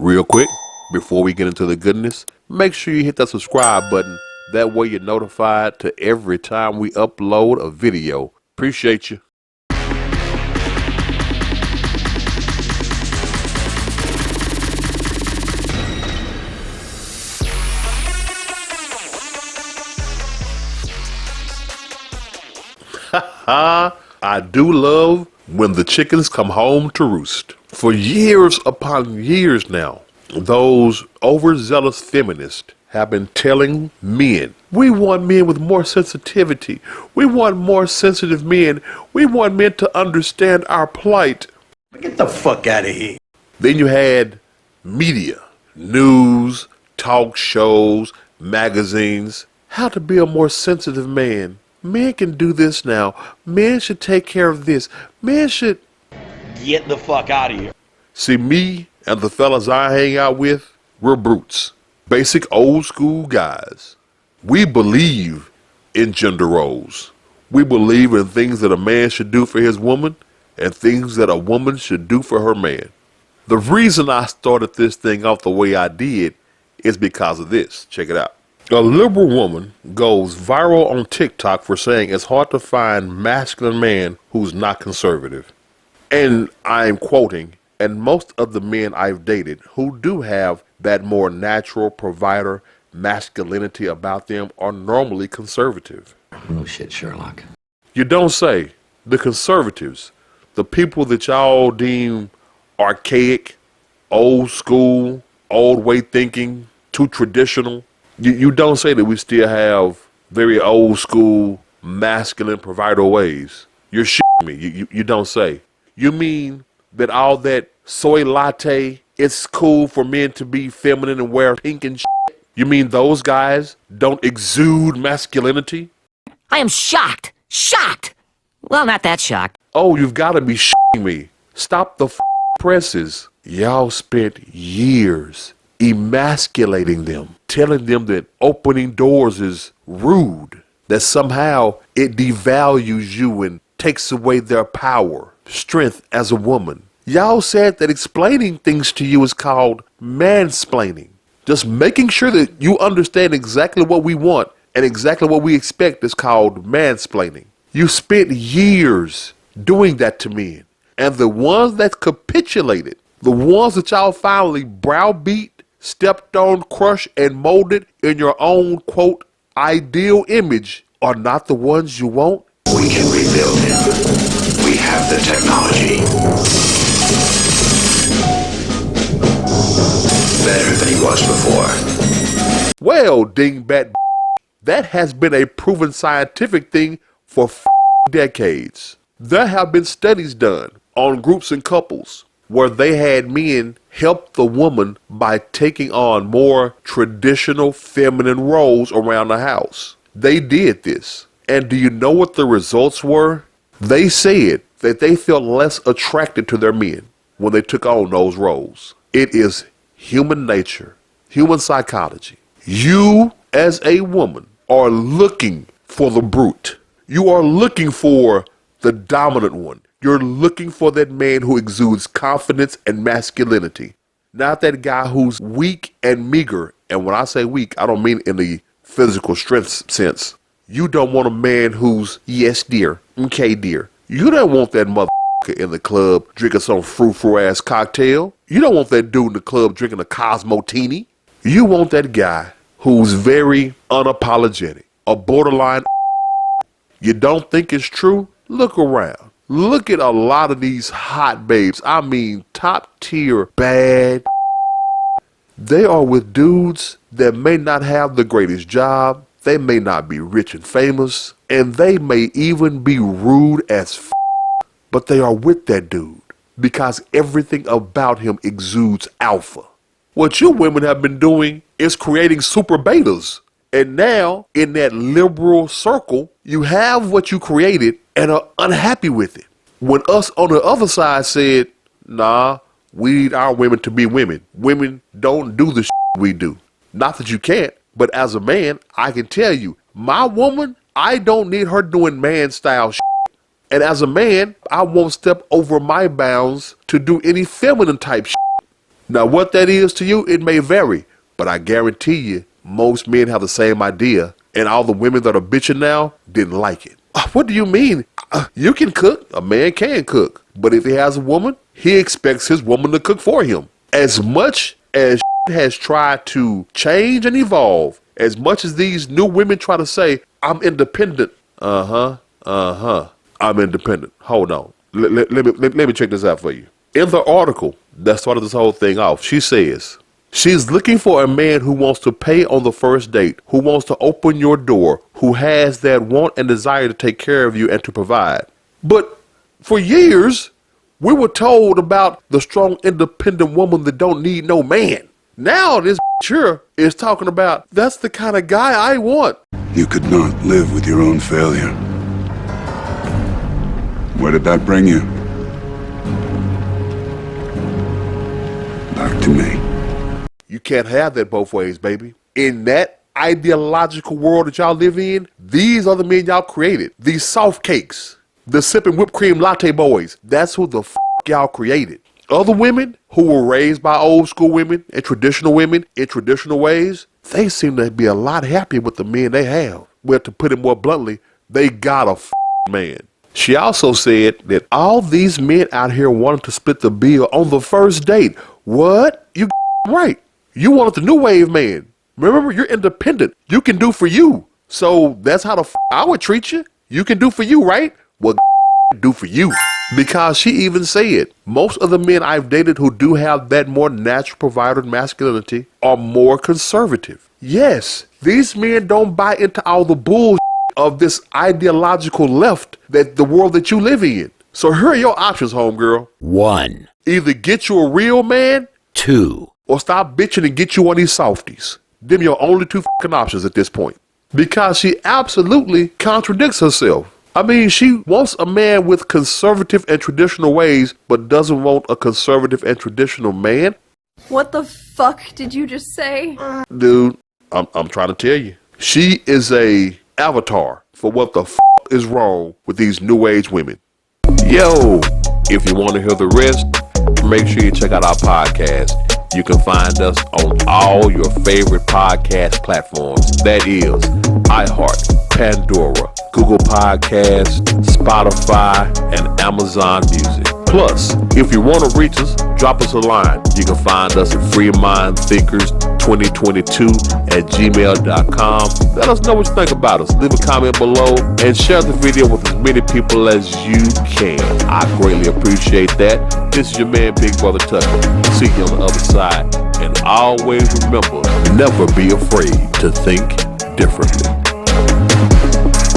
Real quick, before we get into the goodness, make sure you hit that subscribe button. That way you're notified to every time we upload a video. Appreciate you. I do love when the chickens come home to roost. For years upon years now, those overzealous feminists have been telling men, we want men with more sensitivity. We want more sensitive men. We want men to understand our plight. Get the fuck out of here. Then you had media, news, talk shows, magazines. How to be a more sensitive man. Men can do this now. Men should take care of this. Men should... Get the fuck out of here. See, me and the fellas I hang out with, we're brutes. Basic old school guys. We believe in gender roles. We believe in things that a man should do for his woman and things that a woman should do for her man. The reason I started this thing off the way I did is because of this. Check it out. A liberal woman goes viral on TikTok for saying it's hard to find masculine man who's not conservative. And I'm quoting, and most of the men I've dated who do have that more natural provider masculinity about them are normally conservative. No shit, Sherlock. You don't say. The conservatives, the people that y'all deem archaic, old school, old way thinking, too traditional. You don't say that we still have very old school, masculine provider ways. You're shitting me. You don't say. You mean that all that soy latte, it's cool for men to be feminine and wear pink and shit? You mean those guys don't exude masculinity? I am shocked. Shocked. Well, not that shocked. Oh, you've got to be shitting me. Stop the presses. Y'all spent years emasculating them, telling them that opening doors is rude, that somehow it devalues you and takes away their power, strength as a woman. Y'all said that explaining things to you is called mansplaining. Just making sure that you understand exactly what we want and exactly what we expect is called mansplaining. You spent years doing that to men. And the ones that capitulated, the ones that y'all finally browbeat, stepped on, crushed, and molded in your own, quote, ideal image are not the ones you want? We can rebuild him. We have the technology. Better than he was before. Well, dingbat, that has been a proven scientific thing for decades. There have been studies done on groups and couples where they had men help the woman by taking on more traditional feminine roles around the house. They did this. And do you know what the results were? They said that they felt less attracted to their men when they took on those roles. It is human nature, human psychology. You, as a woman, are looking for the brute. You are looking for the dominant one. You're looking for that man who exudes confidence and masculinity. Not that guy who's weak and meager. And when I say weak, I don't mean in the physical strength sense. You don't want a man who's, yes, dear, okay, dear. You don't want that motherfucker in the club drinking some frou-frou ass cocktail. You don't want that dude in the club drinking a Cosmotini. You want that guy who's very unapologetic, a borderline. You don't think it's true? Look around. Look at a lot of these hot babes. I mean, top tier bad. They are with dudes that may not have the greatest job. They may not be rich and famous. And they may even be rude as but they are with that dude because everything about him exudes alpha. What you women have been doing is creating super betas. And now, in that liberal circle, you have what you created and are unhappy with it. When us on the other side said, nah, we need our women to be women. Women don't do the we do. Not that you can't, but as a man, I can tell you, my woman, I don't need her doing man style shit. And as a man, I won't step over my bounds to do any feminine type shit. Now, what that is to you, it may vary, but I guarantee you, most men have the same idea, and all the women that are bitching now didn't like it. What do you mean? You can cook. A man can cook. But if he has a woman, he expects his woman to cook for him. As much as has tried to change and evolve, as much as these new women try to say, I'm independent. I'm independent. Hold on. Let me check this out for you. In the article that started this whole thing off, she says, she's looking for a man who wants to pay on the first date, who wants to open your door, who has that want and desire to take care of you and to provide. But for years, we were told about the strong, independent woman that don't need no man. Now this here is talking about, that's the kind of guy I want. You could not live with your own failure. Where did that bring you? Back to me. You can't have that both ways, baby. In that ideological world that y'all live in, these are the men y'all created. These soft cakes, the sipping whipped cream latte boys. That's who the y'all created. Other women who were raised by old school women and traditional women in traditional ways, they seem to be a lot happier with the men they have. Well, to put it more bluntly, they got a man. She also said that all these men out here wanted to split the bill on the first date. What? You right. You wanted the new wave man. Remember, you're independent. You can do for you. So that's how I would treat you. You can do for you, right? Well, do for you. Because she even said, most of the men I've dated who do have that more natural provider masculinity are more conservative. Yes, these men don't buy into all the bullshit of this ideological left that the world that you live in. So here are your options, homegirl. 1, Either get you a real man, 2, or stop bitching and get you one of these softies. Them your only two options at this point. Because she absolutely contradicts herself. I mean, she wants a man with conservative and traditional ways, but doesn't want a conservative and traditional man. What the fuck did you just say? Dude, I'm trying to tell you. She is a avatar for what the is wrong with these new age women. Yo, if you want to hear the rest, make sure you check out our podcast. You can find us on all your favorite podcast platforms. That is iHeart, Pandora, Google Podcasts, Spotify, and Amazon Music. Plus, if you want to reach us, drop us a line. You can find us at freemindthinkers2022@gmail.com. Let us know what you think about us. Leave a comment below and share the video with as many people as you can. I greatly appreciate that. This is your man, Big Brother Tucker. See you on the other side. And always remember, never be afraid to think differently.